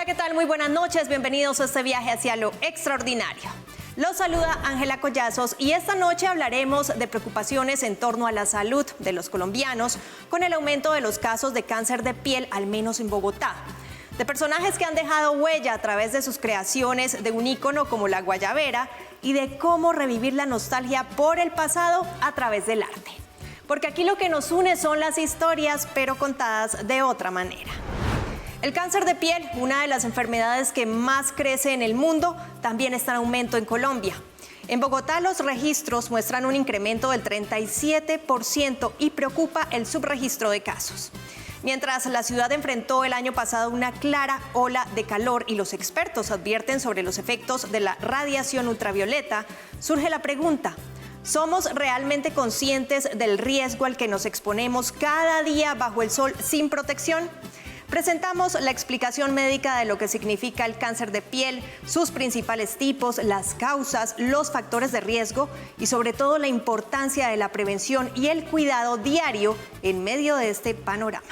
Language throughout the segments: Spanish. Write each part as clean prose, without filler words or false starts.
¿qué tal? Muy buenas noches, bienvenidos a este viaje hacia lo extraordinario. Los saluda Ángela Collazos y esta noche hablaremos de preocupaciones en torno a la salud de los colombianos con el aumento de los casos de cáncer de piel, al menos en Bogotá. De personajes que han dejado huella a través de sus creaciones de un ícono como la guayabera y de cómo revivir la nostalgia por el pasado a través del arte. Porque aquí lo que nos une son las historias, pero contadas de otra manera. El cáncer de piel, una de las enfermedades que más crece en el mundo, también está en aumento en Colombia. En Bogotá los registros muestran un incremento del 37% y preocupa el subregistro de casos. Mientras la ciudad enfrentó el año pasado una clara ola de calor y los expertos advierten sobre los efectos de la radiación ultravioleta, surge la pregunta: ¿somos realmente conscientes del riesgo al que nos exponemos cada día bajo el sol sin protección? Presentamos la explicación médica de lo que significa el cáncer de piel, sus principales tipos, las causas, los factores de riesgo y sobre todo la importancia de la prevención y el cuidado diario en medio de este panorama.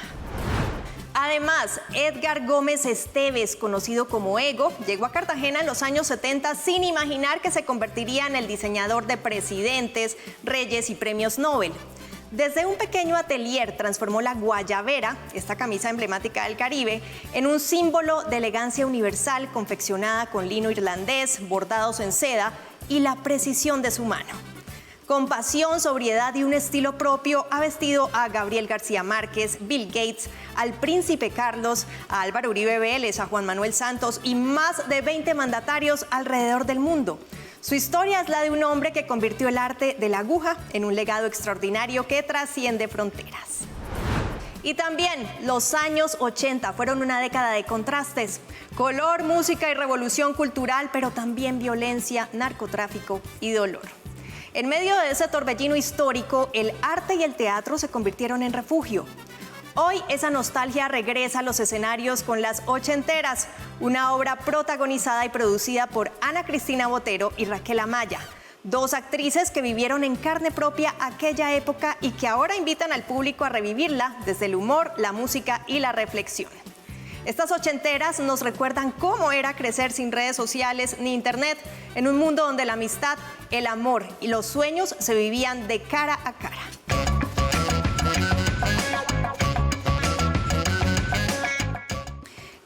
Además, Edgar Gómez Esteves, conocido como Ego, llegó a Cartagena en los años 70 sin imaginar que se convertiría en el diseñador de presidentes, reyes y premios Nobel. Desde un pequeño atelier transformó la guayabera, esta camisa emblemática del Caribe, en un símbolo de elegancia universal confeccionada con lino irlandés, bordados en seda y la precisión de su mano. Con pasión, sobriedad y un estilo propio, ha vestido a Gabriel García Márquez, Bill Gates, al príncipe Carlos, a Álvaro Uribe Vélez, a Juan Manuel Santos y más de 20 mandatarios alrededor del mundo. Su historia es la de un hombre que convirtió el arte de la aguja en un legado extraordinario que trasciende fronteras. Y también los años 80 fueron una década de contrastes: color, música y revolución cultural, pero también violencia, narcotráfico y dolor. En medio de ese torbellino histórico, el arte y el teatro se convirtieron en refugio. Hoy esa nostalgia regresa a los escenarios con Las Ochenteras, una obra protagonizada y producida por Ana Cristina Botero y Raquel Amaya, dos actrices que vivieron en carne propia aquella época y que ahora invitan al público a revivirla desde el humor, la música y la reflexión. Estas ochenteras nos recuerdan cómo era crecer sin redes sociales ni internet, en un mundo donde la amistad, el amor y los sueños se vivían de cara a cara.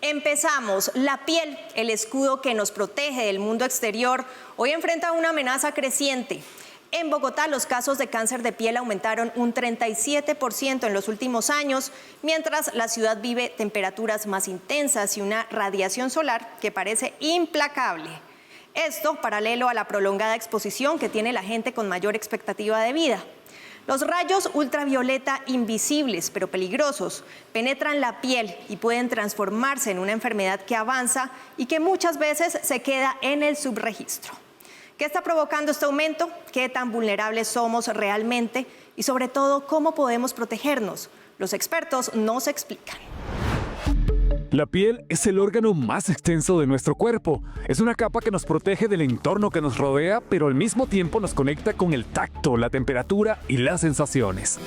Empezamos. La piel, el escudo que nos protege del mundo exterior, hoy enfrenta una amenaza creciente. En Bogotá los casos de cáncer de piel aumentaron un 37% en los últimos años, mientras la ciudad vive temperaturas más intensas y una radiación solar que parece implacable. Esto paralelo a la prolongada exposición que tiene la gente con mayor expectativa de vida. Los rayos ultravioleta, invisibles pero peligrosos, penetran la piel y pueden transformarse en una enfermedad que avanza y que muchas veces se queda en el subregistro. ¿Qué está provocando este aumento? ¿Qué tan vulnerables somos realmente? Y sobre todo, ¿cómo podemos protegernos? Los expertos nos explican. La piel es el órgano más extenso de nuestro cuerpo. Es una capa que nos protege del entorno que nos rodea, pero al mismo tiempo nos conecta con el tacto, la temperatura y las sensaciones.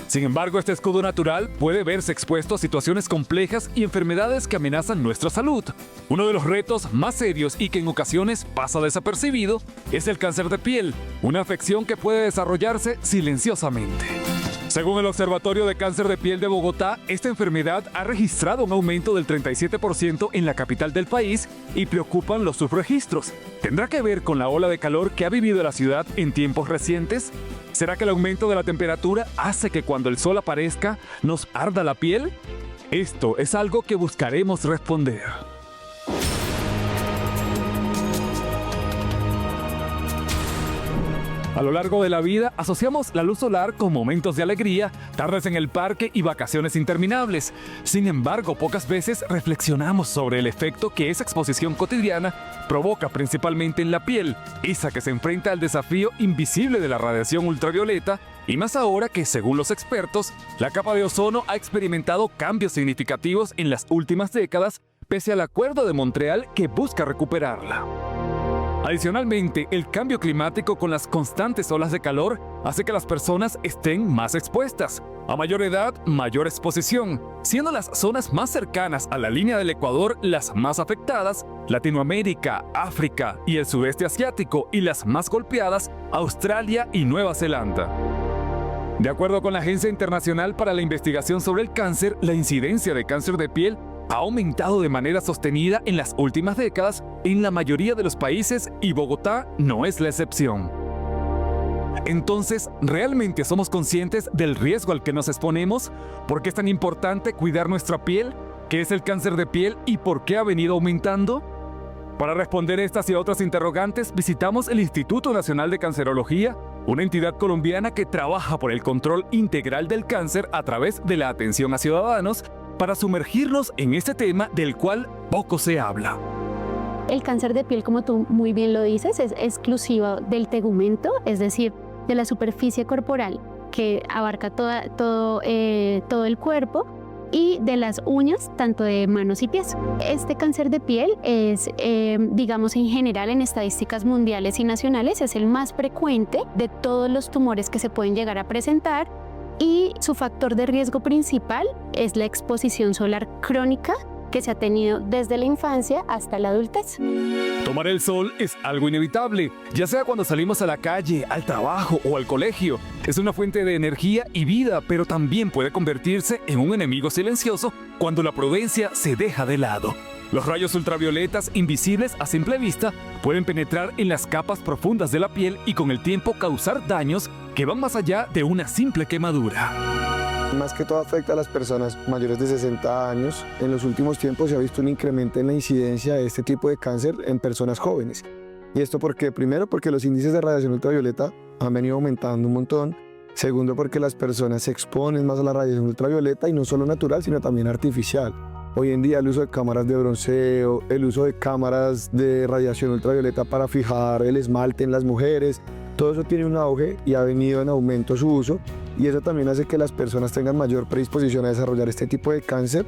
Sin embargo, este escudo natural puede verse expuesto a situaciones complejas y enfermedades que amenazan nuestra salud. Uno de los retos más serios y que en ocasiones pasa desapercibido es el cáncer de piel, una afección que puede desarrollarse silenciosamente. Según el Observatorio de Cáncer de Piel de Bogotá, esta enfermedad ha registrado un aumento del 37% en la capital del país y preocupan los subregistros. ¿Tendrá que ver con la ola de calor que ha vivido la ciudad en tiempos recientes? ¿Será que el aumento de la temperatura hace que cuando el sol aparezca nos arda la piel? Esto es algo que buscaremos responder. A lo largo de la vida asociamos la luz solar con momentos de alegría, tardes en el parque y vacaciones interminables. Sin embargo, pocas veces reflexionamos sobre el efecto que esa exposición cotidiana provoca principalmente en la piel, esa que se enfrenta al desafío invisible de la radiación ultravioleta, y más ahora que, según los expertos, la capa de ozono ha experimentado cambios significativos en las últimas décadas, pese al Acuerdo de Montreal que busca recuperarla. Adicionalmente, el cambio climático con las constantes olas de calor hace que las personas estén más expuestas. A mayor edad, mayor exposición, siendo las zonas más cercanas a la línea del Ecuador las más afectadas, Latinoamérica, África y el sudeste asiático, y las más golpeadas, Australia y Nueva Zelanda. De acuerdo con la Agencia Internacional para la Investigación sobre el Cáncer, la incidencia de cáncer de piel ha aumentado de manera sostenida en las últimas décadas en la mayoría de los países, y Bogotá no es la excepción. Entonces, ¿realmente somos conscientes del riesgo al que nos exponemos? ¿Por qué es tan importante cuidar nuestra piel? ¿Qué es el cáncer de piel y por qué ha venido aumentando? Para responder estas y otras interrogantes, visitamos el Instituto Nacional de Cancerología, una entidad colombiana que trabaja por el control integral del cáncer a través de la atención a ciudadanos, para sumergirnos en este tema del cual poco se habla. El cáncer de piel, como tú muy bien lo dices, es exclusivo del tegumento, es decir, de la superficie corporal que abarca todo el cuerpo, y de las uñas, tanto de manos y pies. Este cáncer de piel es, digamos en general, en estadísticas mundiales y nacionales, es el más frecuente de todos los tumores que se pueden llegar a presentar, y su factor de riesgo principal es la exposición solar crónica que se ha tenido desde la infancia hasta la adultez. Tomar el sol es algo inevitable, ya sea cuando salimos a la calle, al trabajo o al colegio. Es una fuente de energía y vida, pero también puede convertirse en un enemigo silencioso cuando la prudencia se deja de lado. Los rayos ultravioletas, invisibles a simple vista, pueden penetrar en las capas profundas de la piel y con el tiempo causar daños que van más allá de una simple quemadura. Más que todo afecta a las personas mayores de 60 años. En los últimos tiempos se ha visto un incremento en la incidencia de este tipo de cáncer en personas jóvenes. ¿Y esto por qué? Primero, porque los índices de radiación ultravioleta han venido aumentando un montón. Segundo, porque las personas se exponen más a la radiación ultravioleta, y no solo natural, sino también artificial. Hoy en día el uso de cámaras de bronceo, el uso de cámaras de radiación ultravioleta para fijar el esmalte en las mujeres, todo eso tiene un auge y ha venido en aumento su uso, y eso también hace que las personas tengan mayor predisposición a desarrollar este tipo de cáncer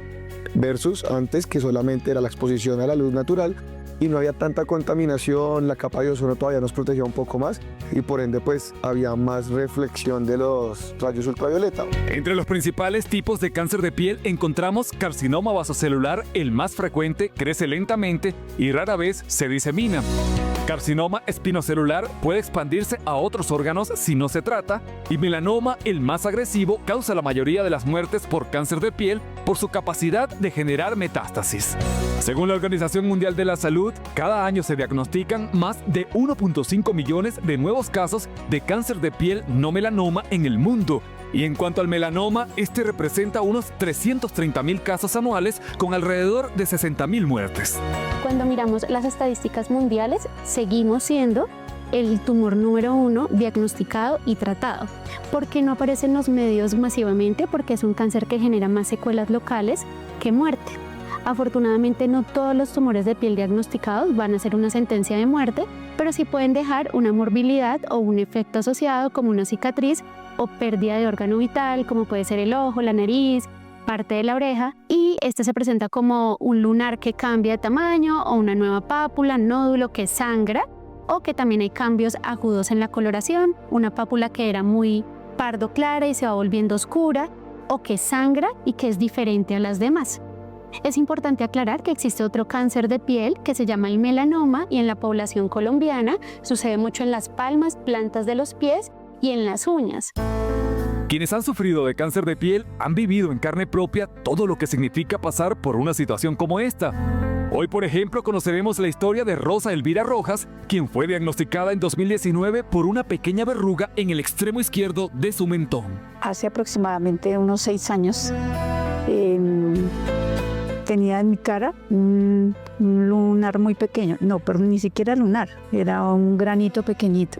versus antes, que solamente era la exposición a la luz natural y no había tanta contaminación, la capa de ozono todavía nos protegía un poco más y por ende pues había más reflexión de los rayos ultravioleta. Entre los principales tipos de cáncer de piel encontramos carcinoma vasocelular, el más frecuente, crece lentamente y rara vez se disemina. Carcinoma espinocelular puede expandirse a otros órganos si no se trata, y melanoma, el más agresivo, causa la mayoría de las muertes por cáncer de piel por su capacidad de generar metástasis. Según la Organización Mundial de la Salud, cada año se diagnostican más de 1.5 millones de nuevos casos de cáncer de piel no melanoma en el mundo. Y en cuanto al melanoma, este representa unos 330.000 casos anuales con alrededor de 60.000 muertes. Cuando miramos las estadísticas mundiales, seguimos siendo el tumor número 1 diagnosticado y tratado. ¿Por qué no aparece en los medios masivamente? Porque es un cáncer que genera más secuelas locales que muerte. Afortunadamente, no todos los tumores de piel diagnosticados van a ser una sentencia de muerte, pero sí pueden dejar una morbilidad o un efecto asociado como una cicatriz o pérdida de órgano vital, como puede ser el ojo, la nariz, parte de la oreja, y este se presenta como un lunar que cambia de tamaño o una nueva pápula, nódulo que sangra, o que también hay cambios agudos en la coloración, una pápula que era muy pardo clara y se va volviendo oscura, o que sangra y que es diferente a las demás. Es importante aclarar que existe otro cáncer de piel que se llama el melanoma, y en la población colombiana sucede mucho en las palmas, plantas de los pies y en las uñas. Quienes han sufrido de cáncer de piel han vivido en carne propia todo lo que significa pasar por una situación como esta. Hoy, por ejemplo, conoceremos la historia de Rosa Elvira Rojas, quien fue diagnosticada en 2019 por una pequeña verruga en el extremo izquierdo de su mentón. Hace aproximadamente unos 6 años tenía en mi cara un lunar muy pequeño, no, pero ni siquiera lunar, era un granito pequeñito.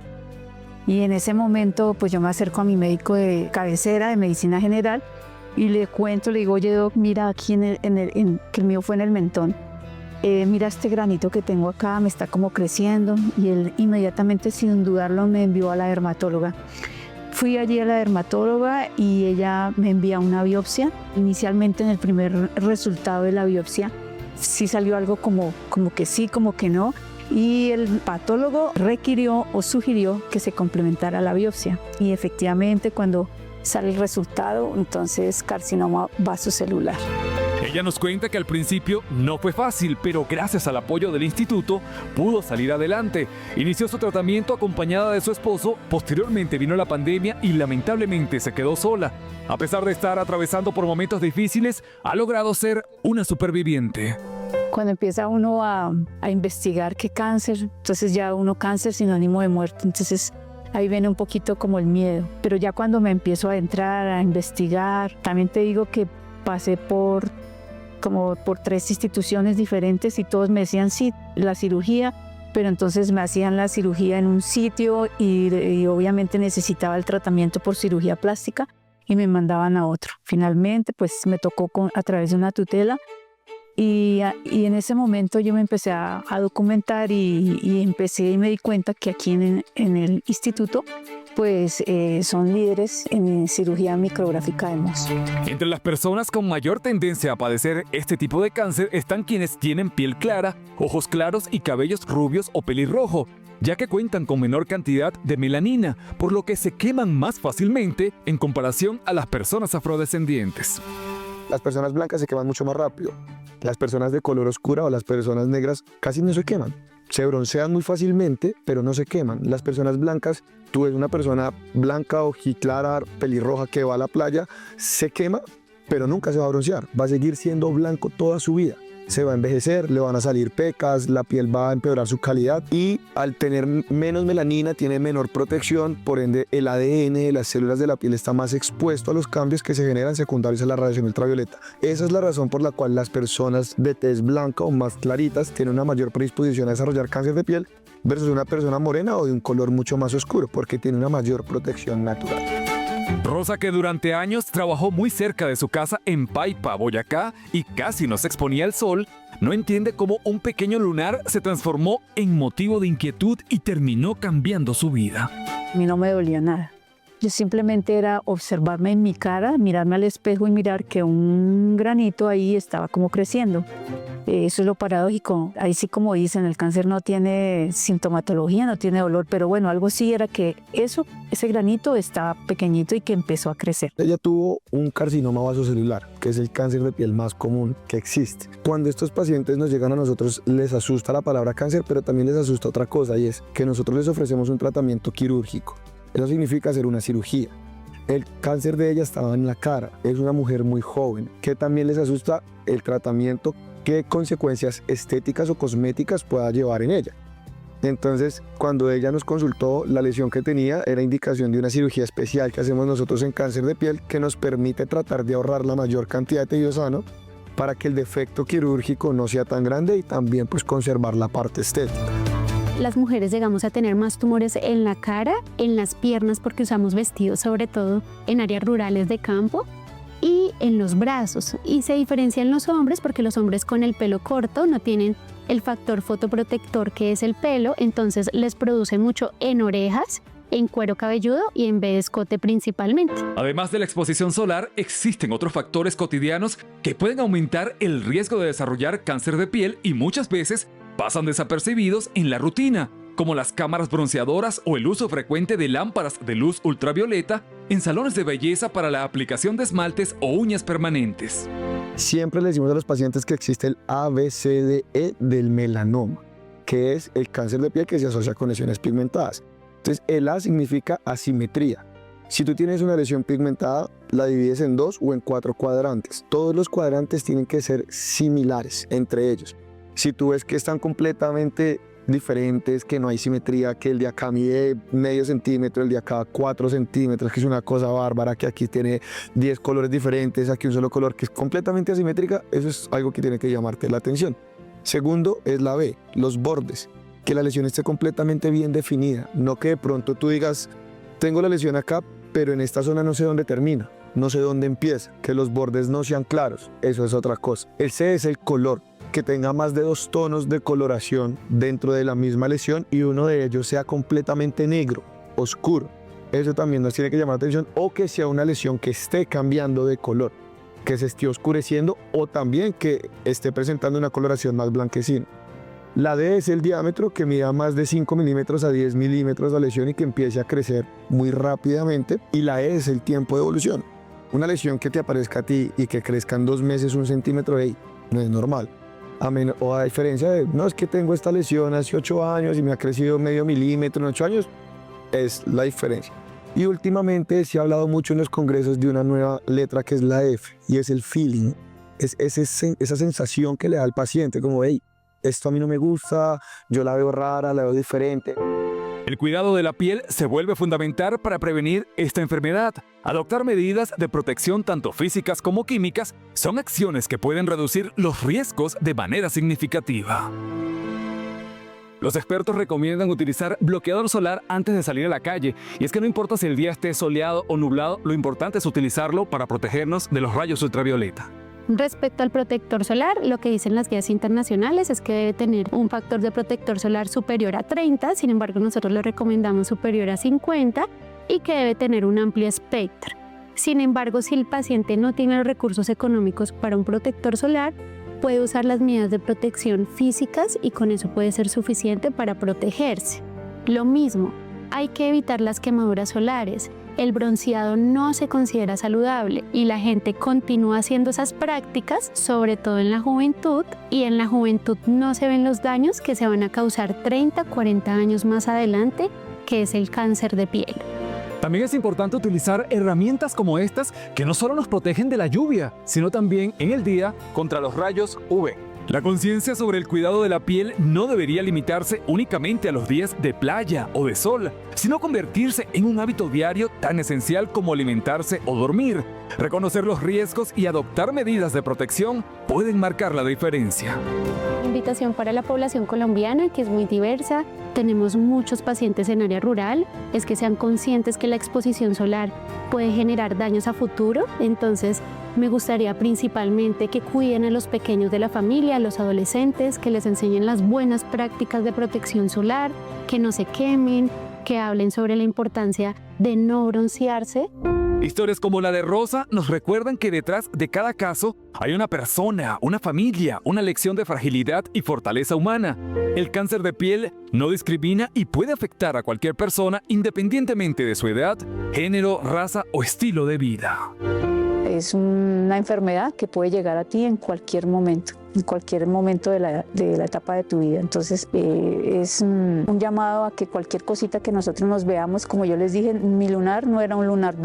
Y en ese momento pues yo me acerco a mi médico de cabecera de medicina general y le cuento, le digo, oye Doc, mira aquí que el mío fue en el mentón, mira este granito que tengo acá, me está como creciendo, y él inmediatamente sin dudarlo me envió a la dermatóloga. Fui allí a la dermatóloga y ella me envía una biopsia. Inicialmente en el primer resultado de la biopsia sí salió algo como que sí, como que no. Y el patólogo requirió o sugirió que se complementara la biopsia. Y efectivamente, cuando sale el resultado, entonces carcinoma vasocelular. Ella nos cuenta que al principio no fue fácil, pero gracias al apoyo del instituto pudo salir adelante. Inició su tratamiento acompañada de su esposo, posteriormente vino la pandemia y lamentablemente se quedó sola. A pesar de estar atravesando por momentos difíciles, ha logrado ser una superviviente. Cuando empieza uno a investigar qué cáncer, entonces ya uno cáncer sinónimo de muerte, entonces ahí viene un poquito como el miedo. Pero ya cuando me empiezo a entrar, a investigar, también te digo que pasé por 3 instituciones diferentes y todos me decían sí, la cirugía, pero entonces me hacían la cirugía en un sitio y obviamente necesitaba el tratamiento por cirugía plástica y me mandaban a otro. Finalmente pues me tocó a través de una tutela y en ese momento yo me empecé a documentar y empecé y me di cuenta que aquí en el instituto pues son líderes en cirugía micrográfica de MOS. Entre las personas con mayor tendencia a padecer este tipo de cáncer están quienes tienen piel clara, ojos claros y cabellos rubios o pelirrojo, ya que cuentan con menor cantidad de melanina, por lo que se queman más fácilmente en comparación a las personas afrodescendientes. Las personas blancas se queman mucho más rápido. Las personas de color oscura o las personas negras casi no se queman. Se broncean muy fácilmente, pero no se queman. Las personas blancas, tú ves una persona blanca, ojiclara, pelirroja que va a la playa, se quema, pero nunca se va a broncear. Va a seguir siendo blanco toda su vida. Se va a envejecer, le van a salir pecas, la piel va a empeorar su calidad y al tener menos melanina tiene menor protección, por ende el ADN de las células de la piel está más expuesto a los cambios que se generan secundarios a la radiación ultravioleta. Esa es la razón por la cual las personas de tez blanca o más claritas tienen una mayor predisposición a desarrollar cáncer de piel versus una persona morena o de un color mucho más oscuro, porque tiene una mayor protección natural. Rosa, que durante años trabajó muy cerca de su casa en Paipa, Boyacá, y casi no se exponía al sol, no entiende cómo un pequeño lunar se transformó en motivo de inquietud y terminó cambiando su vida. A mí no me dolía nada. Yo simplemente era observarme en mi cara, mirarme al espejo y mirar que un granito ahí estaba como creciendo. Eso es lo paradójico. Ahí sí, como dicen, el cáncer no tiene sintomatología, no tiene dolor, pero bueno, algo sí era que ese granito estaba pequeñito y que empezó a crecer. Ella tuvo un carcinoma vasocelular, que es el cáncer de piel más común que existe. Cuando estos pacientes nos llegan a nosotros, les asusta la palabra cáncer, pero también les asusta otra cosa, y es que nosotros les ofrecemos un tratamiento quirúrgico. Eso significa hacer una cirugía. El cáncer de ella estaba en la cara. Es una mujer muy joven, que también les asusta el tratamiento, qué consecuencias estéticas o cosméticas pueda llevar en ella. Entonces, cuando ella nos consultó, la lesión que tenía era indicación de una cirugía especial que hacemos nosotros en cáncer de piel, que nos permite tratar de ahorrar la mayor cantidad de tejido sano para que el defecto quirúrgico no sea tan grande y también pues conservar la parte estética. Las mujeres llegamos a tener más tumores en la cara, en las piernas, porque usamos vestidos sobre todo en áreas rurales de campo, y en los brazos. Y se diferencian los hombres porque los hombres con el pelo corto no tienen el factor fotoprotector que es el pelo, entonces les produce mucho en orejas, en cuero cabelludo y en escote principalmente. Además de la exposición solar, existen otros factores cotidianos que pueden aumentar el riesgo de desarrollar cáncer de piel y muchas veces pasan desapercibidos en la rutina, como las cámaras bronceadoras o el uso frecuente de lámparas de luz ultravioleta en salones de belleza para la aplicación de esmaltes o uñas permanentes. Siempre le decimos a los pacientes que existe el ABCDE del melanoma, que es el cáncer de piel que se asocia con lesiones pigmentadas. Entonces, el A significa asimetría. Si tú tienes una lesión pigmentada, la divides en 2 o en 4 cuadrantes. Todos los cuadrantes tienen que ser similares entre ellos. Si tú ves que están completamente diferentes, que no hay simetría, que el de acá mide medio centímetro, el de acá 4 centímetros, que es una cosa bárbara, que aquí tiene 10 colores diferentes, aquí un solo color, que es completamente asimétrica, eso es algo que tiene que llamarte la atención. Segundo es la B, los bordes, que la lesión esté completamente bien definida, no que de pronto tú digas, tengo la lesión acá, pero en esta zona no sé dónde termina, no sé dónde empieza, que los bordes no sean claros, eso es otra cosa. El C es el color, que tenga más de 2 tonos de coloración dentro de la misma lesión y uno de ellos sea completamente negro, oscuro. Eso también nos tiene que llamar la atención, o que sea una lesión que esté cambiando de color, que se esté oscureciendo o también que esté presentando una coloración más blanquecina. La D es el diámetro, que mida más de 5 milímetros a 10 milímetros la lesión y que empiece a crecer muy rápidamente. Y la E es el tiempo de evolución. Una lesión que te aparezca a ti y que crezca en 2 meses 1 centímetro, no es normal. O a diferencia de, no, es que tengo esta lesión hace 8 años y me ha crecido medio milímetro en 8 años, es la diferencia. Y últimamente se ha hablado mucho en los congresos de una nueva letra que es la F, y es el feeling. Es esa sensación que le da al paciente, como, esto a mí no me gusta, yo la veo rara, la veo diferente. El cuidado de la piel se vuelve fundamental para prevenir esta enfermedad. Adoptar medidas de protección tanto físicas como químicas son acciones que pueden reducir los riesgos de manera significativa. Los expertos recomiendan utilizar bloqueador solar antes de salir a la calle, y es que no importa si el día esté soleado o nublado, lo importante es utilizarlo para protegernos de los rayos ultravioleta. Respecto al protector solar, lo que dicen las guías internacionales es que debe tener un factor de protector solar superior a 30, sin embargo nosotros le recomendamos superior a 50 y que debe tener un amplio espectro. Sin embargo, si el paciente no tiene los recursos económicos para un protector solar, puede usar las medidas de protección físicas y con eso puede ser suficiente para protegerse. Lo mismo, hay que evitar las quemaduras solares. El bronceado no se considera saludable y la gente continúa haciendo esas prácticas, sobre todo en la juventud, y en la juventud no se ven los daños que se van a causar 30, 40 años más adelante, que es el cáncer de piel. También es importante utilizar herramientas como estas que no solo nos protegen de la lluvia, sino también en el día contra los rayos UV. La conciencia sobre el cuidado de la piel no debería limitarse únicamente a los días de playa o de sol, sino convertirse en un hábito diario tan esencial como alimentarse o dormir. Reconocer los riesgos y adoptar medidas de protección pueden marcar la diferencia. Invitación para la población colombiana, que es muy diversa. Tenemos muchos pacientes en área rural, es que sean conscientes que la exposición solar puede generar daños a futuro, entonces me gustaría principalmente que cuiden a los pequeños de la familia, a los adolescentes, que les enseñen las buenas prácticas de protección solar, que no se quemen, que hablen sobre la importancia de no broncearse. Historias como la de Rosa nos recuerdan que detrás de cada caso hay una persona, una familia, una lección de fragilidad y fortaleza humana. El cáncer de piel no discrimina y puede afectar a cualquier persona independientemente de su edad, género, raza o estilo de vida. Es una enfermedad que puede llegar a ti en cualquier momento de la etapa de tu vida. Entonces es un llamado a que cualquier cosita que nosotros nos veamos, como yo les dije, mi lunar no era un lunar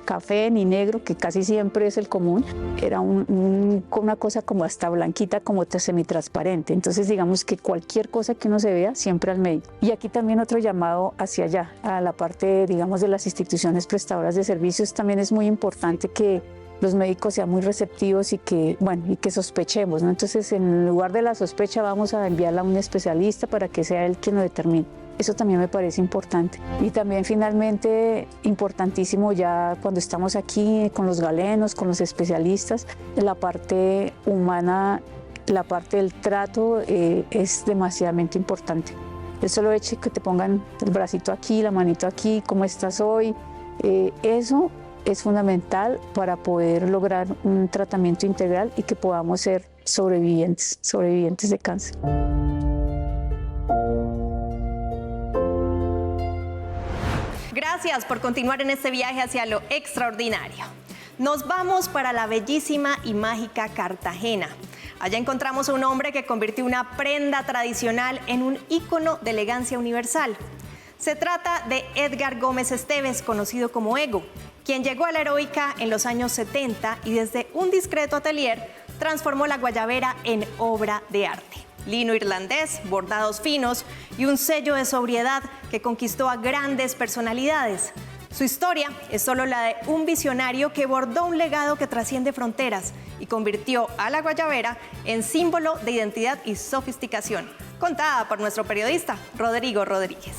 café ni negro, que casi siempre es el común, era una cosa como hasta blanquita, como semitransparente. Entonces digamos que cualquier cosa que uno se vea, siempre al médico. Y aquí también otro llamado hacia allá, a la parte, digamos, de las instituciones prestadoras de servicios. También es muy importante que los médicos sean muy receptivos y que sospechemos, ¿no? Entonces, en lugar de la sospecha, vamos a enviarla a un especialista para que sea él quien lo determine. Eso también me parece importante. Y también, finalmente, importantísimo ya cuando estamos aquí con los galenos, con los especialistas, la parte humana, la parte del trato es demasiadamente importante. El solo hecho de que te pongan el bracito aquí, la manito aquí, ¿cómo estás hoy? Eso es fundamental para poder lograr un tratamiento integral y que podamos ser sobrevivientes de cáncer. Gracias por continuar en este viaje hacia lo extraordinario. Nos vamos para la bellísima y mágica Cartagena. Allá encontramos a un hombre que convirtió una prenda tradicional en un ícono de elegancia universal. Se trata de Edgar Gómez Esteves, conocido como Ego, quien llegó a la heroica en los años 70 y desde un discreto atelier transformó la guayabera en obra de arte. Lino irlandés, bordados finos y un sello de sobriedad que conquistó a grandes personalidades. Su historia es solo la de un visionario que bordó un legado que trasciende fronteras y convirtió a la guayabera en símbolo de identidad y sofisticación. Contada por nuestro periodista Rodrigo Rodríguez.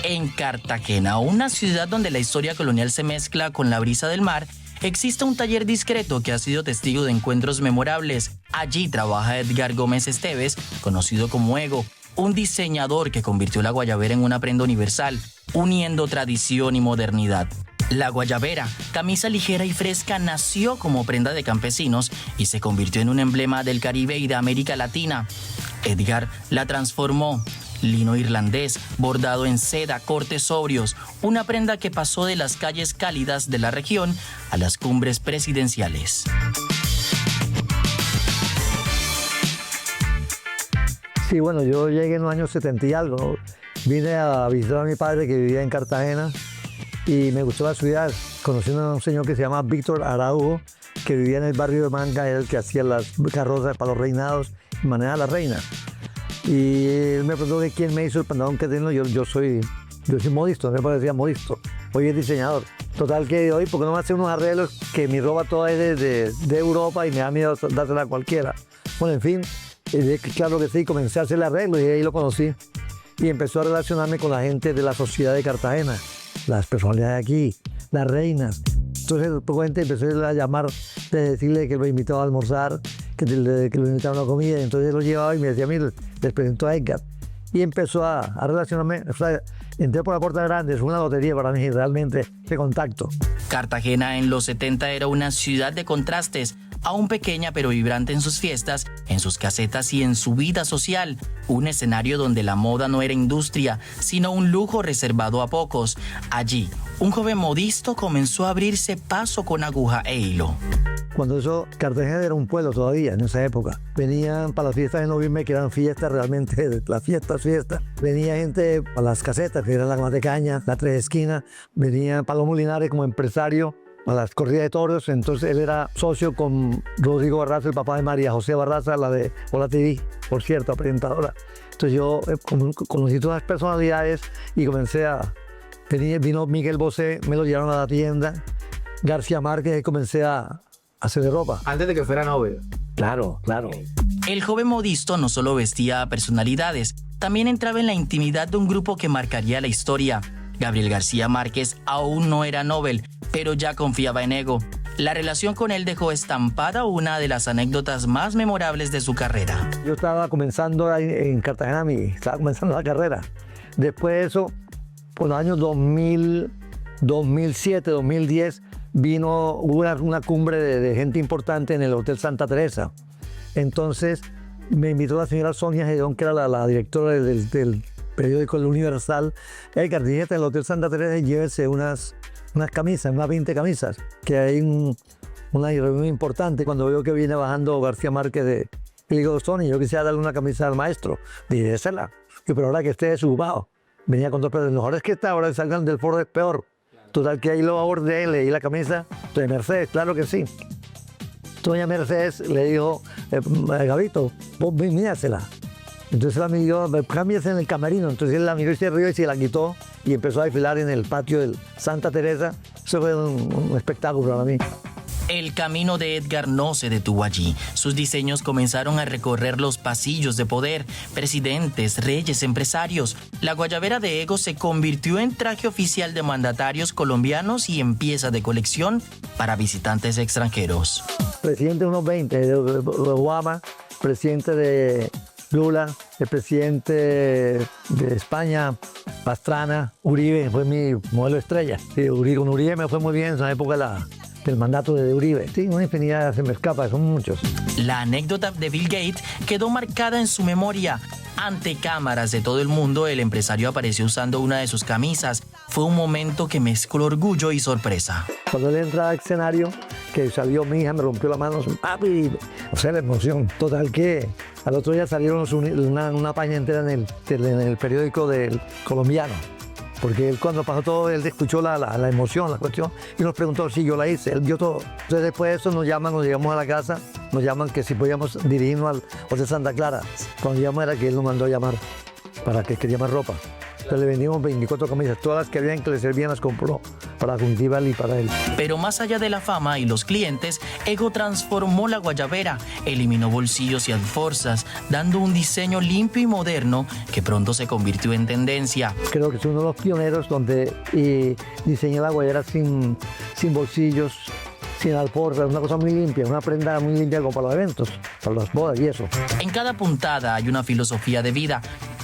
En Cartagena, una ciudad donde la historia colonial se mezcla con la brisa del mar, existe un taller discreto que ha sido testigo de encuentros memorables. Allí trabaja Edgar Gómez Esteves, conocido como Ego, un diseñador que convirtió la guayabera en una prenda universal, uniendo tradición y modernidad. La guayabera, camisa ligera y fresca, nació como prenda de campesinos y se convirtió en un emblema del Caribe y de América Latina. Edgar la transformó. Lino irlandés, bordado en seda, cortes sobrios, una prenda que pasó de las calles cálidas de la región a las cumbres presidenciales. Sí, bueno, yo llegué en los años 70 y algo, ¿no? Vine a visitar a mi padre que vivía en Cartagena y me gustó la ciudad. Conocí a un señor que se llama Víctor Araujo, que vivía en el barrio de Manga, era el que hacía las carrozas para los reinados y manejaba a la reina. Y él me preguntó de quién me hizo el pantalón que tengo. Yo soy modisto, me parecía modisto. Hoy es diseñador. Total que hoy, porque no me hace unos arreglos que mi ropa toda es de Europa y me da miedo dársela a cualquiera. Bueno, en fin, claro que sí, comencé a hacerle arreglos y ahí lo conocí. Y empezó a relacionarme con la gente de la sociedad de Cartagena, las personalidades de aquí, las reinas. Entonces, poco gente empezó a llamar, de decirle que lo invitaba a almorzar, que lo invitaba a una comida. Y entonces lo llevaba y me decía, mira, les presentó a Edgar. Y empezó a relacionarme. O sea, entré por la puerta grande, es una lotería para mí, realmente, ese contacto. Cartagena en los 70 era una ciudad de contrastes, aún pequeña pero vibrante en sus fiestas, en sus casetas y en su vida social. Un escenario donde la moda no era industria, sino un lujo reservado a pocos. Allí, un joven modisto comenzó a abrirse paso con aguja e hilo. Cuando Cartagena era un pueblo todavía, en esa época. Venían para las fiestas de noviembre, que eran fiestas realmente, las fiestas. Venía gente para las casetas, que eran la Matecaña, la Tres Esquinas. Venía Palomo Linares como empresario a las corridas de toros. Entonces él era socio con Rodrigo Barraza, el papá de María José Barraza, la de Hola TV, por cierto, presentadora. Entonces yo conocí todas las personalidades y comencé vino Miguel Bosé, me lo llevaron a la tienda. García Márquez, y comencé a hacerle ropa. Antes de que fuera novio. Claro. El joven modisto no solo vestía a personalidades, también entraba en la intimidad de un grupo que marcaría la historia. Gabriel García Márquez aún no era Nobel, pero ya confiaba en Ego. La relación con él dejó estampada una de las anécdotas más memorables de su carrera. Yo estaba comenzando en Cartagena, estaba comenzando la carrera. Después de eso, por los años 2007, 2010, hubo una cumbre de gente importante en el Hotel Santa Teresa. Entonces me invitó la señora Sonia Gedón, que era la directora del periódico El Universal. Edgar, dígate en el Hotel Santa Teresa y llévese unas camisas, unas 20 camisas, que hay una reunión importante. Cuando veo que viene bajando García Márquez le digo, Sonia, yo quisiera darle una camisa al maestro. Désela. Y pero ahora que esté desocupado. Venía con dos pedazos. Mejor es que ahora que salgan del foro es peor. Total que ahí lo abordé, leí la camisa de Mercedes, claro que sí. Doña Mercedes le dijo, Gabito, vos mírasela. Entonces él la miró, cámbiase en el camerino. Entonces él la miró y se rió y se la quitó y empezó a desfilar en el patio del Santa Teresa. Eso fue un espectáculo para mí. El camino de Edgar no se detuvo allí. Sus diseños comenzaron a recorrer los pasillos de poder, presidentes, reyes, empresarios. La guayabera de Ego se convirtió en traje oficial de mandatarios colombianos y en pieza de colección para visitantes extranjeros. Presidente de unos 20, de Obama, presidente de Lula, el presidente de España, Pastrana, Uribe, fue mi modelo estrella. Sí, con Uribe me fue muy bien en la época del mandato de Uribe. Sí, una infinidad, se me escapa, son muchos. La anécdota de Bill Gates quedó marcada en su memoria. Ante cámaras de todo el mundo, el empresario apareció usando una de sus camisas. Fue un momento que mezcló orgullo y sorpresa. Cuando él entraba al escenario, que salió mi hija, me rompió la mano, papi, o sea, la emoción. Total que al otro día salieron una página entera en el periódico del colombiano. Porque él cuando pasó todo, él escuchó la emoción, la cuestión, y nos preguntó si yo la hice, él vio todo. Entonces después de eso nos llaman, nos llegamos a la casa, nos llaman que si podíamos dirigirnos al Hotel Santa Clara. Cuando llegamos era que él nos mandó a llamar para que quería más ropa. Entonces le vendimos 24 camisas, todas las que habían que le servían las compró para Juntival y para él. Pero más allá de la fama y los clientes, Ego transformó la guayabera, eliminó bolsillos y alforzas, dando un diseño limpio y moderno que pronto se convirtió en tendencia. Creo que es uno de los pioneros donde diseñó la guayabera sin bolsillos, sin alforjas, una cosa muy limpia, una prenda muy limpia como para los eventos, para las bodas y eso. En cada puntada hay una filosofía de vida.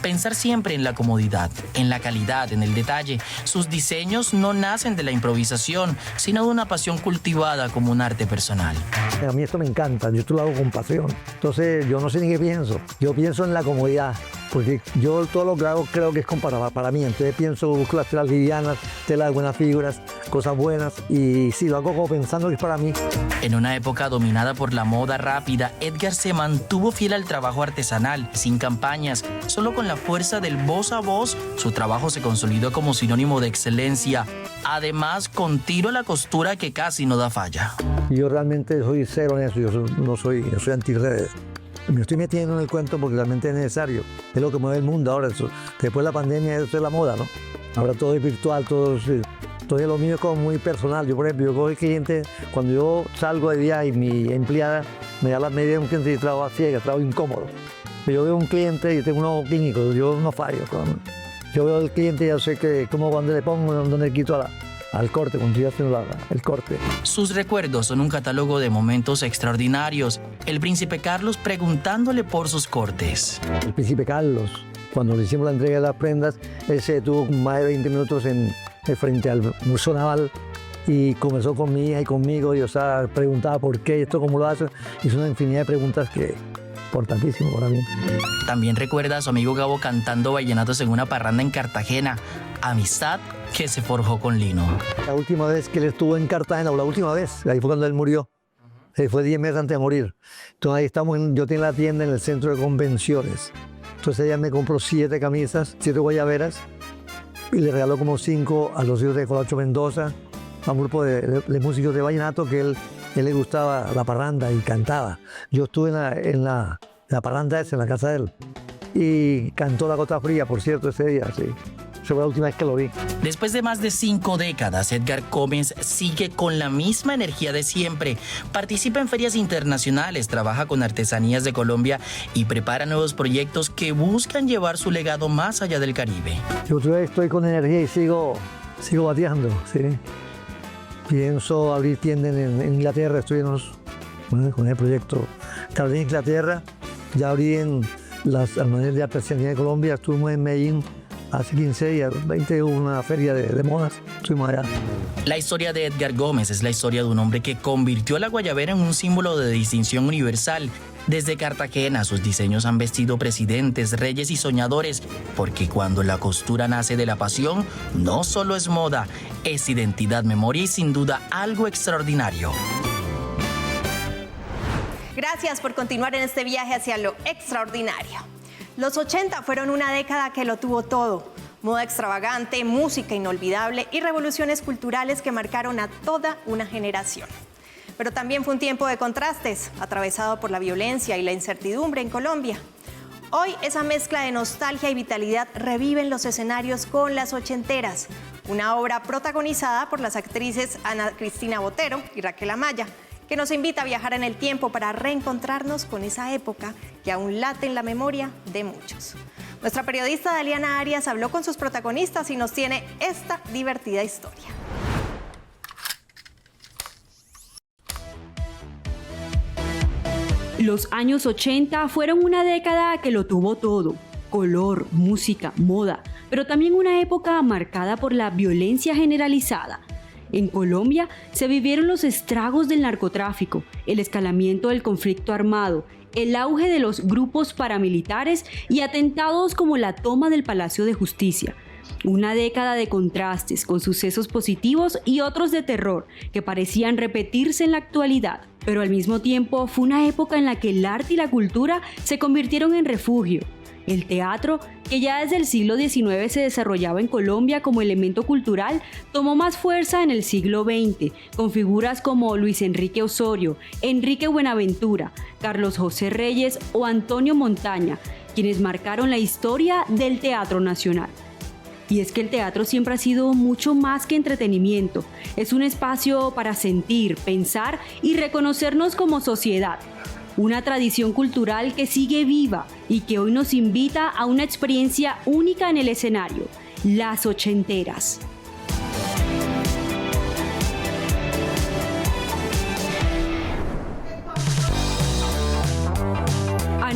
pensar siempre en la comodidad, en la calidad, en el detalle. Sus diseños no nacen de la improvisación, sino de una pasión cultivada como un arte personal. A mí esto me encanta, yo esto lo hago con pasión. Entonces yo no sé ni qué pienso, yo pienso en la comodidad, porque yo todo lo que hago creo que es para mí. Entonces busco las telas livianas, telas de buenas figuras, cosas buenas, y sí, lo hago como pensando que es para mí. En una época dominada por la moda rápida, Edgar se mantuvo fiel al trabajo artesanal, sin campañas, solo con la fuerza del voz a voz. Su trabajo se consolidó como sinónimo de excelencia, además con tiro a la costura que casi no da falla. Yo realmente soy cero en eso, yo no soy antirredes. Me estoy metiendo en el cuento porque realmente es necesario. Es lo que mueve el mundo ahora. Después de la pandemia, eso es la moda, ¿no? Ahora todo es virtual, todo es lo mío es como muy personal. Yo, por ejemplo, yo cojo el cliente, cuando yo salgo de viaje y mi empleada me da las medidas de un cliente y trabajo a ciegas, trabajo incómodo. Pero yo veo un cliente y tengo un ojo clínico, yo no fallo. Yo veo al cliente y ya sé que cómo cuando le pongo, dónde quito al corte, cuando estoy haciendo el corte. Sus recuerdos son un catálogo de momentos extraordinarios. El príncipe Carlos preguntándole por sus cortes. El príncipe Carlos, cuando le hicimos la entrega de las prendas, él se detuvo más de 20 minutos frente al Museo Naval y conversó con mi hija y conmigo, y preguntaba por qué, esto cómo lo hace. Hizo una infinidad de preguntas que importantísimo para mí. También recuerda a su amigo Gabo cantando vallenatos en una parranda en Cartagena. Amistad que se forjó con Lino. La última vez que él estuvo en Cartagena, o la última vez, ahí fue cuando él murió. Fue 10 meses antes de morir. Entonces ahí estamos, yo tengo la tienda en el centro de convenciones. Entonces ella me compró 7 camisas, 7 guayaberas, y le regaló como 5 a los hijos de Colacho Mendoza, a un grupo de músicos de vallenato que él le gustaba la parranda y cantaba. Yo estuve en la parranda esa, en la casa de él, y cantó La Gota Fría, por cierto, ese día, sí. Esa fue la última vez que lo vi. Después de más de 5 décadas, Edgar Gómez sigue con la misma energía de siempre. Participa en ferias internacionales, trabaja con artesanías de Colombia y prepara nuevos proyectos que buscan llevar su legado más allá del Caribe. Yo todavía estoy con energía y sigo bateando, sí. Pienso abrir tienda en Inglaterra, estoy con el proyecto Tal vez Inglaterra. Ya abrí en las almacenes de artesanía de Colombia, estuvimos en Medellín hace 15 días, 20, una feria de modas, estuvimos allá. La historia de Edgar Gómez es la historia de un hombre que convirtió a la guayabera en un símbolo de distinción universal. Desde Cartagena, sus diseños han vestido presidentes, reyes y soñadores, porque cuando la costura nace de la pasión, no solo es moda, es identidad, memoria y sin duda algo extraordinario. Gracias por continuar en este viaje hacia lo extraordinario. Los 80 fueron una década que lo tuvo todo. Moda extravagante, música inolvidable y revoluciones culturales que marcaron a toda una generación. Pero también fue un tiempo de contrastes, atravesado por la violencia y la incertidumbre en Colombia. Hoy esa mezcla de nostalgia y vitalidad revive en los escenarios con Las Ochenteras, una obra protagonizada por las actrices Ana Cristina Botero y Raquel Amaya, que nos invita a viajar en el tiempo para reencontrarnos con esa época que aún late en la memoria de muchos. Nuestra periodista Daliana Arias habló con sus protagonistas y nos tiene esta divertida historia. Los años 80 fueron una década que lo tuvo todo: color, música, moda, pero también una época marcada por la violencia generalizada. En Colombia se vivieron los estragos del narcotráfico, el escalamiento del conflicto armado, el auge de los grupos paramilitares y atentados como la toma del Palacio de Justicia. Una década de contrastes, con sucesos positivos y otros de terror que parecían repetirse en la actualidad. Pero al mismo tiempo fue una época en la que el arte y la cultura se convirtieron en refugio. El teatro, que ya desde el siglo XIX se desarrollaba en Colombia como elemento cultural, tomó más fuerza en el siglo XX, con figuras como Luis Enrique Osorio, Enrique Buenaventura, Carlos José Reyes o Antonio Montaña, quienes marcaron la historia del teatro nacional. Y es que el teatro siempre ha sido mucho más que entretenimiento. Es un espacio para sentir, pensar y reconocernos como sociedad. Una tradición cultural que sigue viva y que hoy nos invita a una experiencia única en el escenario: Las Ochenteras.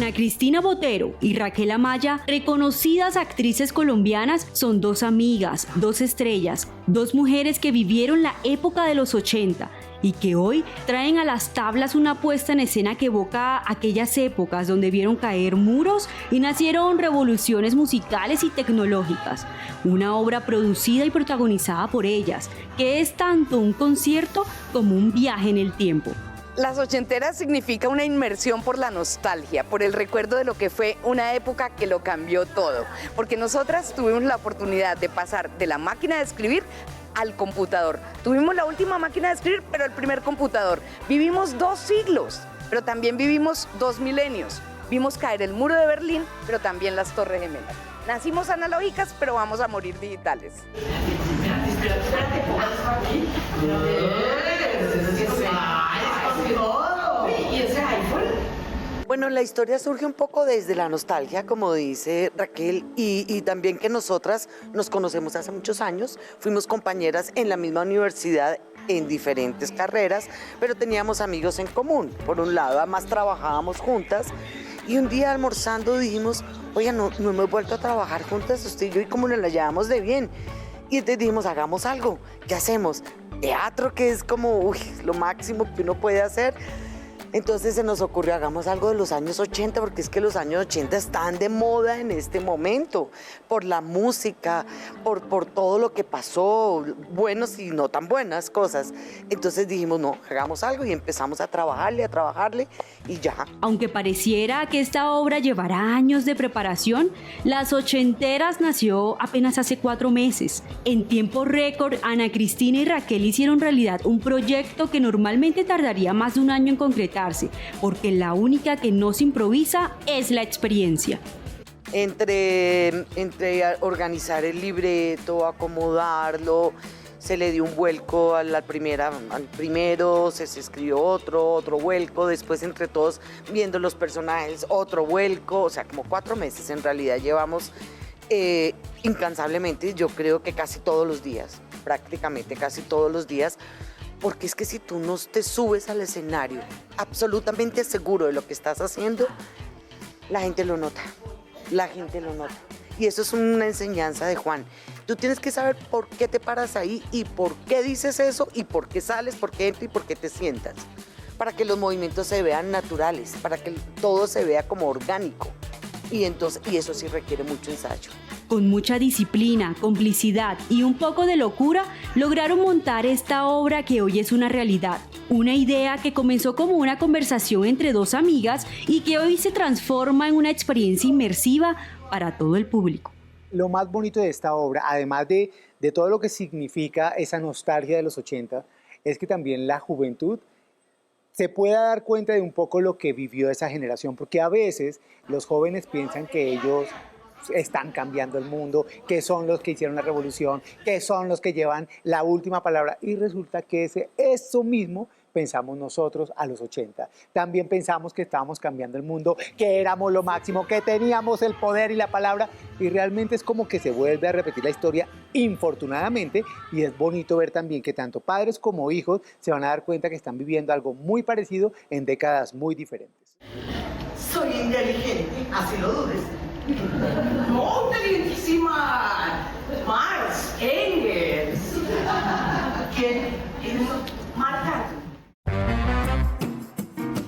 Ana Cristina Botero y Raquel Amaya, reconocidas actrices colombianas, son dos amigas, dos estrellas, dos mujeres que vivieron la época de los 80 y que hoy traen a las tablas una puesta en escena que evoca aquellas épocas donde vieron caer muros y nacieron revoluciones musicales y tecnológicas. Una obra producida y protagonizada por ellas, que es tanto un concierto como un viaje en el tiempo. Las ochenteras significa una inmersión por la nostalgia, por el recuerdo de lo que fue una época que lo cambió todo. Porque nosotras tuvimos la oportunidad de pasar de la máquina de escribir al computador. Tuvimos la última máquina de escribir, pero el primer computador. Vivimos 2 siglos, pero también vivimos 2 milenios. Vimos caer el muro de Berlín, pero también las Torres Gemelas. Nacimos analógicas, pero vamos a morir digitales. Bueno, la historia surge un poco desde la nostalgia, como dice Raquel, y también que nosotras nos conocemos hace muchos años, fuimos compañeras en la misma universidad en diferentes carreras, pero teníamos amigos en común. Por un lado, además trabajábamos juntas, y un día almorzando dijimos, oye, no hemos vuelto a trabajar juntas, usted y yo, y cómo nos la llevamos de bien. Y entonces dijimos, hagamos algo. ¿Qué hacemos? Teatro, que es como lo máximo que uno puede hacer. Entonces se nos ocurrió, hagamos algo de los años 80, porque es que los años 80 están de moda en este momento, por la música, por todo lo que pasó, buenos y no tan buenas cosas. Entonces dijimos, no, hagamos algo, y empezamos a trabajarle y ya. Aunque pareciera que esta obra llevará años de preparación, Las Ochenteras nació apenas hace 4 meses. En tiempo récord, Ana Cristina y Raquel hicieron realidad un proyecto que normalmente tardaría más de un año en concretar, porque la única que no se improvisa es la experiencia. Entre organizar el libreto, acomodarlo, se le dio un vuelco al primero, se escribió otro vuelco, después entre todos viendo los personajes, otro vuelco, o sea, como 4 meses en realidad llevamos incansablemente, yo creo que casi todos los días, prácticamente casi todos los días, porque es que si tú no te subes al escenario absolutamente seguro de lo que estás haciendo, la gente lo nota. Y eso es una enseñanza de Juan. Tú tienes que saber por qué te paras ahí y por qué dices eso y por qué sales, por qué entras y por qué te sientas. Para que los movimientos se vean naturales, para que todo se vea como orgánico. Y eso sí requiere mucho ensayo. Con mucha disciplina, complicidad y un poco de locura, lograron montar esta obra que hoy es una realidad. Una idea que comenzó como una conversación entre 2 amigas y que hoy se transforma en una experiencia inmersiva para todo el público. Lo más bonito de esta obra, además de todo lo que significa esa nostalgia de los 80, es que también la juventud se pueda dar cuenta de un poco lo que vivió esa generación, porque a veces los jóvenes piensan que ellos están cambiando el mundo, que son los que hicieron la revolución, que son los que llevan la última palabra, y resulta que eso mismo pensamos nosotros a los 80. También pensamos que estábamos cambiando el mundo, que éramos lo máximo, que teníamos el poder y la palabra, y realmente es como que se vuelve a repetir la historia, infortunadamente, y es bonito ver también que tanto padres como hijos se van a dar cuenta que están viviendo algo muy parecido en décadas muy diferentes. Soy inteligente, así lo dudes. ¡No, inteligentísima! Marx, Engels. ¿Quién? Marta.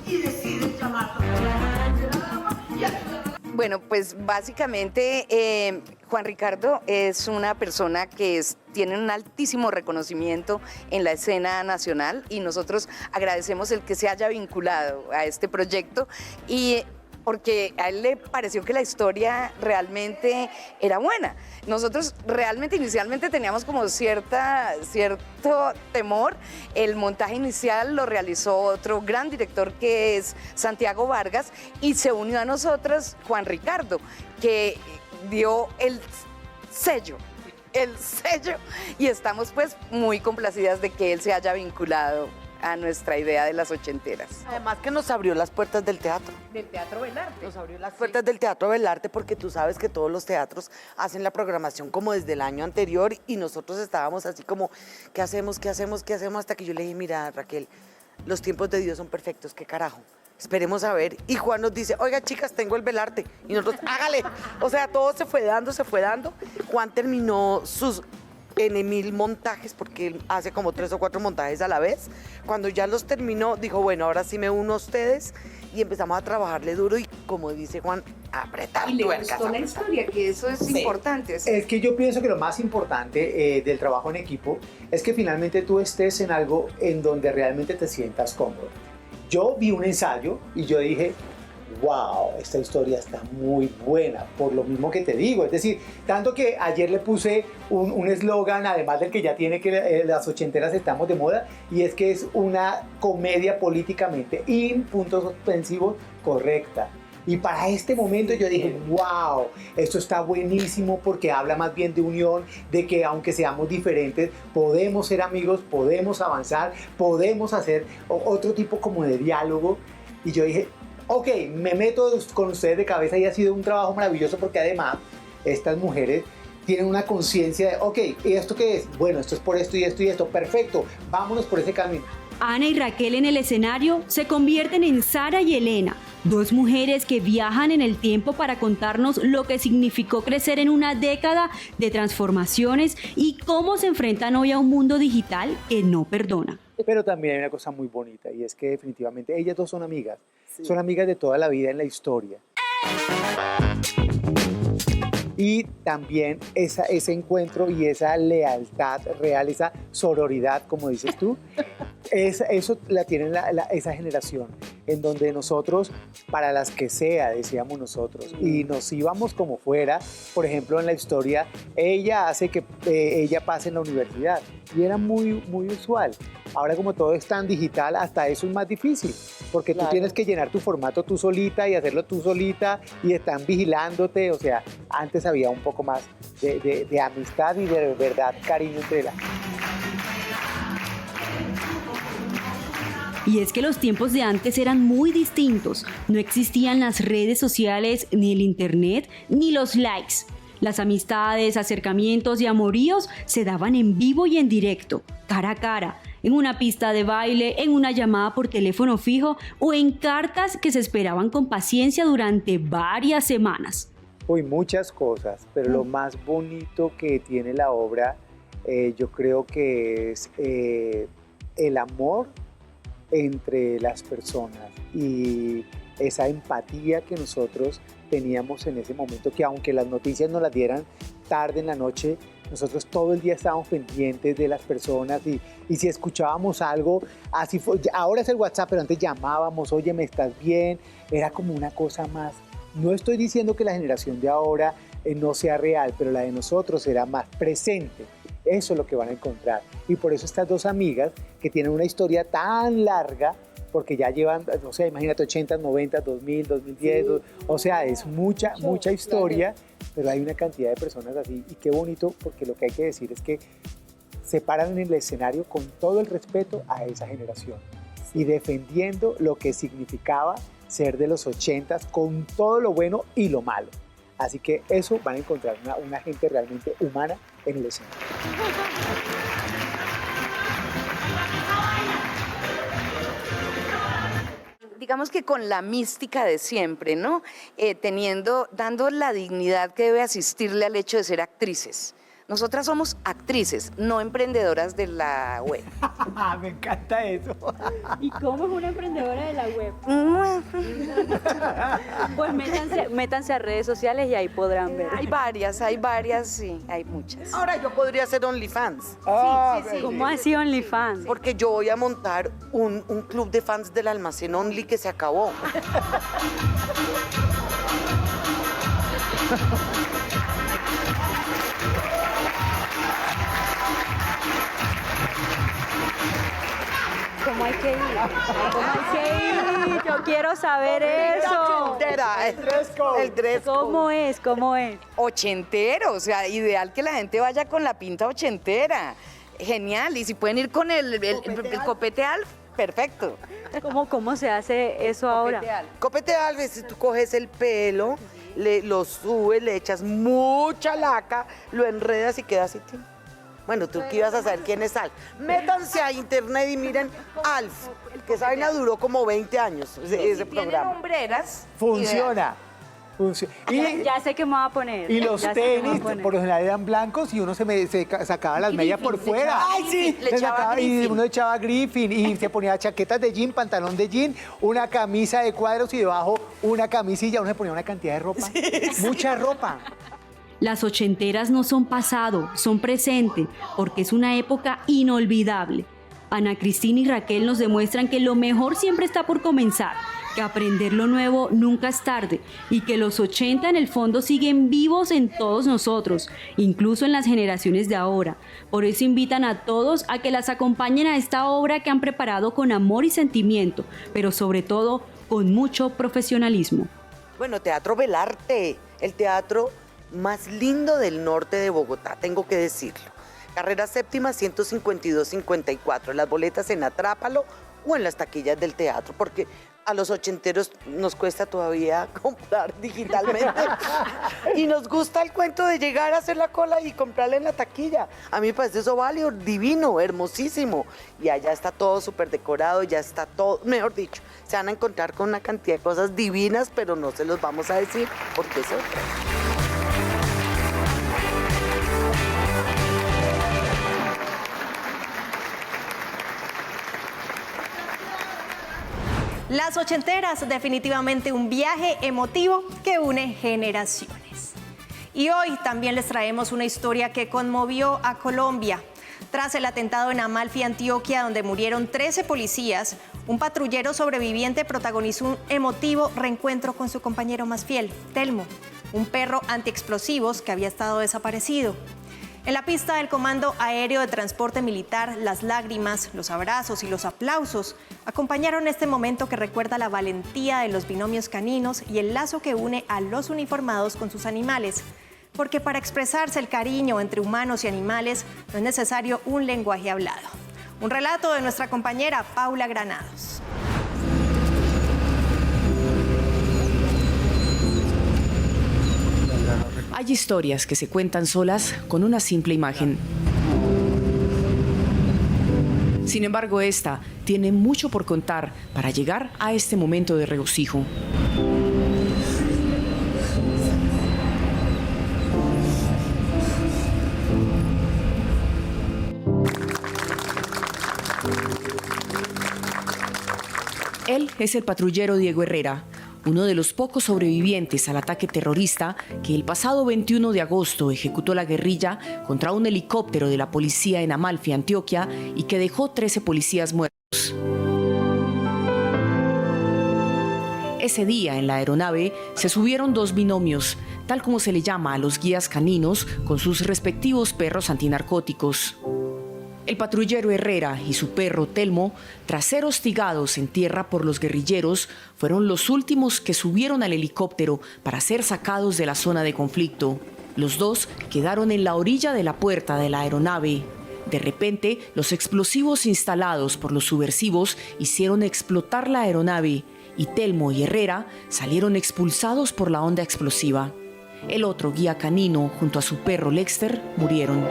Y decides llamarlo. Bueno, pues básicamente Juan Ricardo es una persona que tiene un altísimo reconocimiento en la escena nacional y nosotros agradecemos el que se haya vinculado a este proyecto y porque a él le pareció que la historia realmente era buena. Nosotros realmente inicialmente teníamos como cierto temor. El montaje inicial lo realizó otro gran director que es Santiago Vargas y se unió a nosotros Juan Ricardo, que dio el sello y estamos pues muy complacidas de que él se haya vinculado a nuestra idea de las ochenteras. Además que nos abrió las puertas del teatro. Del Teatro Belarte. Nos abrió las puertas del Teatro Belarte porque tú sabes que todos los teatros hacen la programación como desde el año anterior y nosotros estábamos así como, ¿qué hacemos? Hasta que yo le dije, mira, Raquel, los tiempos de Dios son perfectos, qué carajo. Esperemos a ver. Y Juan nos dice, oiga, chicas, tengo el velarte. Y nosotros, hágale. O sea, todo se fue dando, se fue dando. Juan terminó sus N.000 montajes, porque él hace como 3 o 4 montajes a la vez. Cuando ya los terminó, dijo, bueno, ahora sí me uno a ustedes. Y empezamos a trabajarle duro y, como dice Juan, a apretar Y le tuercas. gustó la historia, que eso es importante. Es que yo pienso que lo más importante del trabajo en equipo es que finalmente tú estés en algo en donde realmente te sientas cómodo. Yo vi un ensayo y yo dije, wow, esta historia está muy buena, por lo mismo que te digo. Es decir, tanto que ayer le puse un eslogan, además del que ya tiene, que las ochenteras estamos de moda, y es que es una comedia políticamente y puntos suspensivos correcta. Y para este momento yo dije, wow, esto está buenísimo porque habla más bien de unión, de que aunque seamos diferentes, podemos ser amigos, podemos avanzar, podemos hacer otro tipo como de diálogo. Y yo dije, ok, me meto con ustedes de cabeza y ha sido un trabajo maravilloso porque además estas mujeres tienen una conciencia de, ok, ¿y esto qué es? Bueno, esto es por esto y esto y esto, perfecto, vámonos por ese camino. Ana y Raquel en el escenario se convierten en Sara y Elena, dos mujeres que viajan en el tiempo para contarnos lo que significó crecer en una década de transformaciones y cómo se enfrentan hoy a un mundo digital que no perdona. Pero también hay una cosa muy bonita y es que definitivamente ellas dos son amigas de toda la vida en la historia. Y también ese encuentro y esa lealtad real, esa sororidad, como dices tú, eso la tienen esa generación, en donde nosotros, para las que sea, decíamos nosotros, y nos íbamos como fuera. Por ejemplo, en la historia, ella hace que ella pase en la universidad, y era muy, muy usual. Ahora, como todo es tan digital, hasta eso es más difícil, porque tú tienes que llenar tu formato tú solita y hacerlo tú solita, y están vigilándote. O sea, antes había un poco más de amistad y de verdad cariño entre la... Y es que los tiempos de antes eran muy distintos. No existían las redes sociales, ni el internet, ni los likes. Las amistades, acercamientos y amoríos se daban en vivo y en directo, cara a cara, en una pista de baile, en una llamada por teléfono fijo o en cartas que se esperaban con paciencia durante varias semanas. Uy, muchas cosas, pero lo más bonito que tiene la obra, yo creo que es el amor entre las personas y esa empatía que nosotros teníamos en ese momento, que aunque las noticias nos las dieran tarde en la noche, nosotros todo el día estábamos pendientes de las personas y si escuchábamos algo, así fue, ahora es el WhatsApp, pero antes llamábamos, oye, ¿me estás bien? Era como una cosa más. No estoy diciendo que la generación de ahora no sea real, pero la de nosotros era más presente. Eso es lo que van a encontrar. Y por eso estas dos amigas que tienen una historia tan larga, porque ya llevan, no sé, imagínate, 80, 90, 2000, 2010, sí. O sea, es mucha historia, pero hay una cantidad de personas así. Y qué bonito, porque lo que hay que decir es que se paran en el escenario con todo el respeto a esa generación y defendiendo lo que significaba ser de los 80s con todo lo bueno y lo malo. Así que eso van a encontrar una gente realmente humana en el escenario. Digamos que con la mística de siempre, ¿no? Dando la dignidad que debe asistirle al hecho de ser actrices. Nosotras somos actrices, no emprendedoras de la web. Me encanta eso. ¿Y cómo es una emprendedora de la web? Pues métanse a redes sociales y ahí podrán ver. Hay varias, sí, hay muchas. Ahora yo podría hacer OnlyFans. Sí. ¿Cómo así OnlyFans? Porque yo voy a montar un club de fans del almacén Only que se acabó. ¿Cómo hay que ir? ¿Cómo hay que ir? Yo quiero saber eso. El dress code. ¿Cómo es? Ochentero, o sea, ideal que la gente vaya con la pinta ochentera. Genial, y si pueden ir con el copete Alf, perfecto. ¿Cómo se hace eso ahora? Copete Alf es si tú coges el pelo, lo subes, le echas mucha laca, lo enredas y queda así. Bueno, tú que ibas a saber quién es Alf. Métanse a internet y miren Alf, que esa vaina duró como 20 años, ese programa. Hombreras. Funciona. Y, Ya sé qué me voy a poner. y los Ya sé qué me voy a tenis, poner. por lo general eran blancos y uno se sacaba las medias por fuera. ¡Ay, sí! Se sacaba, y uno echaba Griffin y se ponía chaquetas de jean, pantalón de jean, una camisa de cuadros y debajo una camisilla. Uno se ponía una cantidad de ropa. Mucha ropa. Las ochenteras no son pasado, son presente, porque es una época inolvidable. Ana Cristina y Raquel nos demuestran que lo mejor siempre está por comenzar, que aprender lo nuevo nunca es tarde y que los 80 en el fondo siguen vivos en todos nosotros, incluso en las generaciones de ahora. Por eso invitan a todos a que las acompañen a esta obra que han preparado con amor y sentimiento, pero sobre todo con mucho profesionalismo. Bueno, Teatro Belarte, el teatro más lindo del norte de Bogotá, tengo que decirlo. Carrera séptima 152-54, las boletas en Atrápalo o en las taquillas del teatro, porque a los ochenteros nos cuesta todavía comprar digitalmente y nos gusta el cuento de llegar a hacer la cola y comprarla en la taquilla. A mí me parece eso válido, divino, hermosísimo, y allá está todo súper decorado, ya está todo, mejor dicho, se van a encontrar con una cantidad de cosas divinas, pero no se los vamos a decir porque eso. Las ochenteras, definitivamente un viaje emotivo que une generaciones. Y hoy también les traemos una historia que conmovió a Colombia. Tras el atentado en Amalfi, Antioquia, donde murieron 13 policías, un patrullero sobreviviente protagonizó un emotivo reencuentro con su compañero más fiel, Telmo, un perro antiexplosivos que había estado desaparecido. En la pista del Comando Aéreo de Transporte Militar, las lágrimas, los abrazos y los aplausos acompañaron este momento que recuerda la valentía de los binomios caninos y el lazo que une a los uniformados con sus animales. Porque para expresarse el cariño entre humanos y animales no es necesario un lenguaje hablado. Un relato de nuestra compañera Paula Granados. Hay historias que se cuentan solas con una simple imagen. Sin embargo, esta tiene mucho por contar para llegar a este momento de regocijo. Él es el patrullero Diego Herrera, uno de los pocos sobrevivientes al ataque terrorista que el pasado 21 de agosto ejecutó la guerrilla contra un helicóptero de la policía en Amalfi, Antioquia, y que dejó 13 policías muertos. Ese día, en la aeronave, se subieron dos binomios, tal como se le llama a los guías caninos, con sus respectivos perros antinarcóticos. El patrullero Herrera y su perro Telmo, tras ser hostigados en tierra por los guerrilleros, fueron los últimos que subieron al helicóptero para ser sacados de la zona de conflicto. Los dos quedaron en la orilla de la puerta de la aeronave. De repente, los explosivos instalados por los subversivos hicieron explotar la aeronave y Telmo y Herrera salieron expulsados por la onda explosiva. El otro guía canino, junto a su perro Lexter, murieron.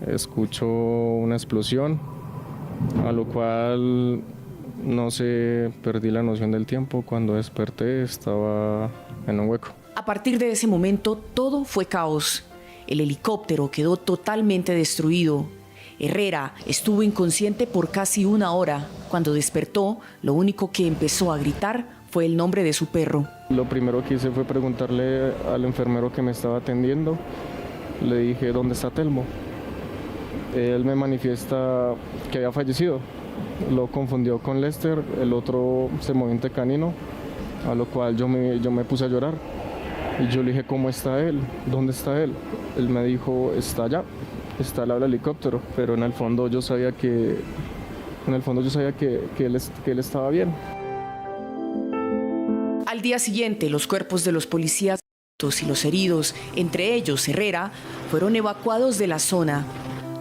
Escucho una explosión, a lo cual no sé, perdí la noción del tiempo. Cuando desperté estaba en un hueco. A partir de ese momento todo fue caos. El helicóptero quedó totalmente destruido. Herrera estuvo inconsciente por casi una hora. Cuando despertó, lo único que empezó a gritar fue el nombre de su perro. Lo primero que hice fue preguntarle al enfermero que me estaba atendiendo. Le dije, ¿dónde está Telmo? Él me manifiesta que había fallecido. Lo confundió con Lester, el otro sermoviente canino, a lo cual yo me puse a llorar. Y yo le dije, ¿cómo está él? ¿Dónde está él? Él me dijo, está allá, está al lado del helicóptero. Pero en el fondo yo sabía que él estaba bien. Al día siguiente, los cuerpos de los policías y los heridos, entre ellos Herrera, fueron evacuados de la zona.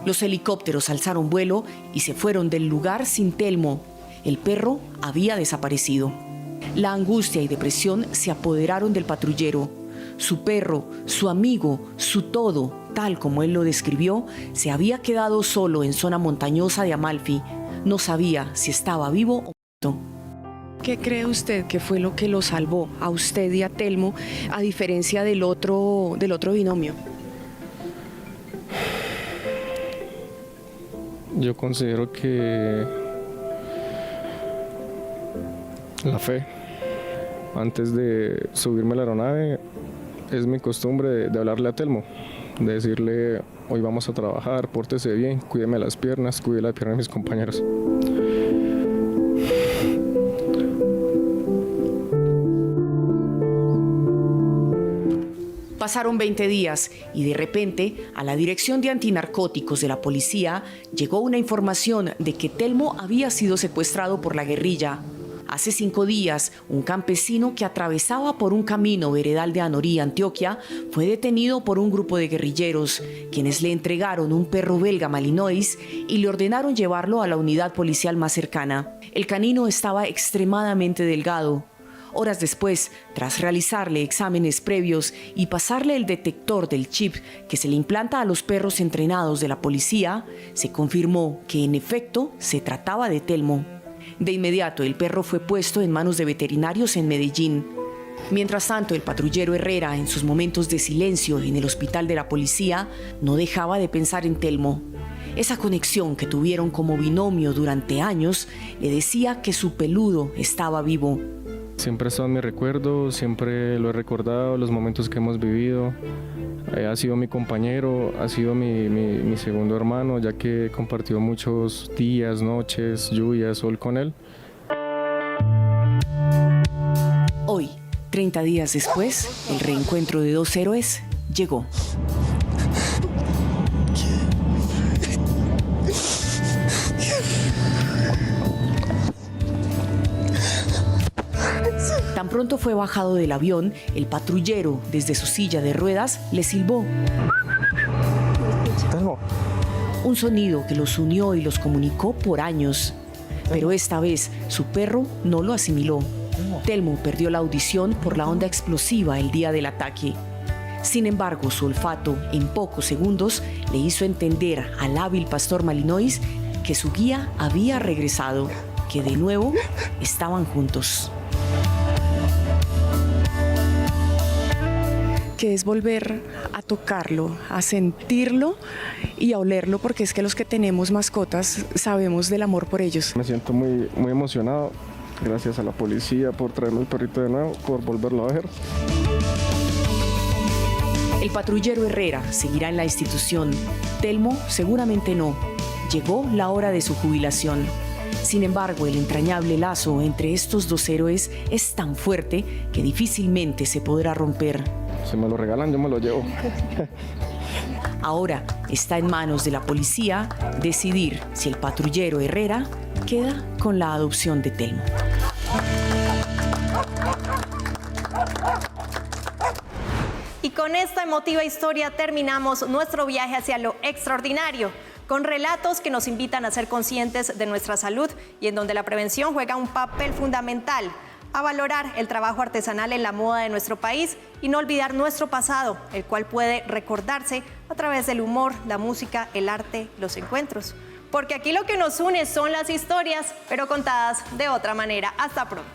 Los helicópteros alzaron vuelo y se fueron del lugar sin Telmo. El perro había desaparecido. La angustia y depresión se apoderaron del patrullero. su perro, su amigo, su todo, tal como él lo describió, se había quedado solo en zona montañosa de Amalfi. No sabía si estaba vivo o muerto. ¿Qué cree usted que fue lo que lo salvó a usted y a Telmo, a diferencia del otro binomio? Yo considero que la fe. Antes de subirme a la aeronave, es mi costumbre de hablarle a Telmo, de decirle: hoy vamos a trabajar, pórtese bien, cuídeme las piernas, cuide la pierna de mis compañeros. Pasaron 20 días y de repente a la Dirección de Antinarcóticos de la policía llegó una información de que Telmo había sido secuestrado por la guerrilla. Hace 5 días, un campesino que atravesaba por un camino veredal de Anorí, Antioquia, fue detenido por un grupo de guerrilleros, quienes le entregaron un perro belga Malinois y le ordenaron llevarlo a la unidad policial más cercana. El canino estaba extremadamente delgado. Horas después, tras realizarle exámenes previos y pasarle el detector del chip que se le implanta a los perros entrenados de la policía, se confirmó que en efecto se trataba de Telmo. De inmediato, el perro fue puesto en manos de veterinarios en Medellín. Mientras tanto, el patrullero Herrera, en sus momentos de silencio en el hospital de la policía, no dejaba de pensar en Telmo. Esa conexión que tuvieron como binomio durante años le decía que su peludo estaba vivo. Siempre ha estado en mi recuerdo, siempre lo he recordado, los momentos que hemos vivido. Ha sido mi compañero, ha sido mi segundo hermano, ya que he compartido muchos días, noches, lluvias, sol con él. Hoy, 30 días después, el reencuentro de 2 héroes llegó. Tan pronto fue bajado del avión, el patrullero, desde su silla de ruedas, le silbó. Un sonido que los unió y los comunicó por años. Pero esta vez, su perro no lo asimiló. Telmo perdió la audición por la onda explosiva el día del ataque. Sin embargo, su olfato, en pocos segundos, le hizo entender al hábil pastor Malinois que su guía había regresado, que de nuevo estaban juntos. Que es volver a tocarlo, a sentirlo y a olerlo, porque es que los que tenemos mascotas sabemos del amor por ellos. Me siento muy emocionado, gracias a la policía por traerme el perrito de nuevo, por volverlo a ver. El patrullero Herrera seguirá en la institución, Telmo seguramente no. Llegó la hora de su jubilación. Sin embargo, el entrañable lazo entre estos 2 héroes es tan fuerte que difícilmente se podrá romper. Si me lo regalan, yo me lo llevo. Ahora está en manos de la policía decidir si el patrullero Herrera queda con la adopción de Telmo. Y con esta emotiva historia terminamos nuestro viaje hacia lo extraordinario, con relatos que nos invitan a ser conscientes de nuestra salud y en donde la prevención juega un papel fundamental, a valorar el trabajo artesanal en la moda de nuestro país y no olvidar nuestro pasado, el cual puede recordarse a través del humor, la música, el arte, los encuentros. Porque aquí lo que nos une son las historias, pero contadas de otra manera. Hasta pronto.